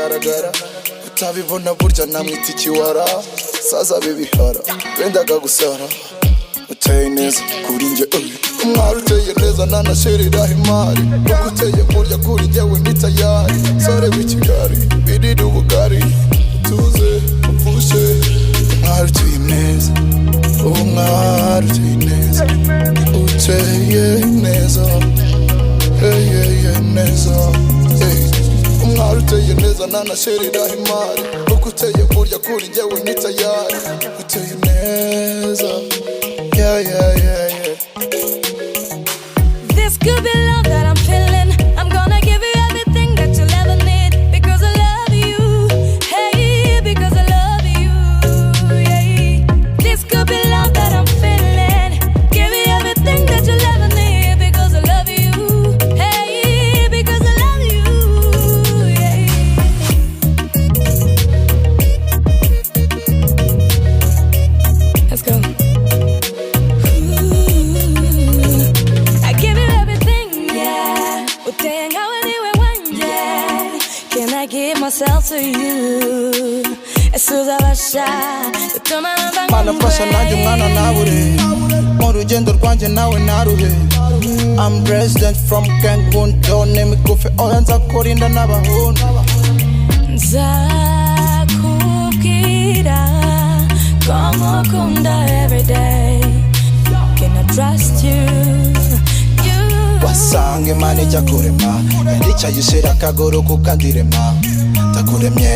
biragaragara utabibona burya namwita ikiwara saza bibihara bendaga gusara uteye neza kuri nje umwari uteye neza nanasheriraho imari uko uteye burya kuri njyewe ni tayari sore w'ikigali birira ubugari tuze upfushe umwari uteye neza umwari uteye neza uteye neza neza umwari uteye neza nanasheriraho imari uko uteye burya kuri njyewe ni tayari uteye neza This could be love that I'm feeling. I'm gonna give you everything that you'll ever need because I love you. Hey, because I love you. Yeah. This could be love that I'm feeling. Give you everything that you'll ever need because I love you. Hey, because I love you. Yeah. Let's go. Can I give myself to you? Esuzabasha utuma mana fasha nanjye mwana nabure mu rugendo rwanjye nawe naruhe I'm resident from Cancun done mikufe oya nzakurinda n'abahungu nzakubwira ko nkukunda everyday. Can I trust you? wasange mani jya kurema ndicaye ushyira akaguru kukandirema ndakuremye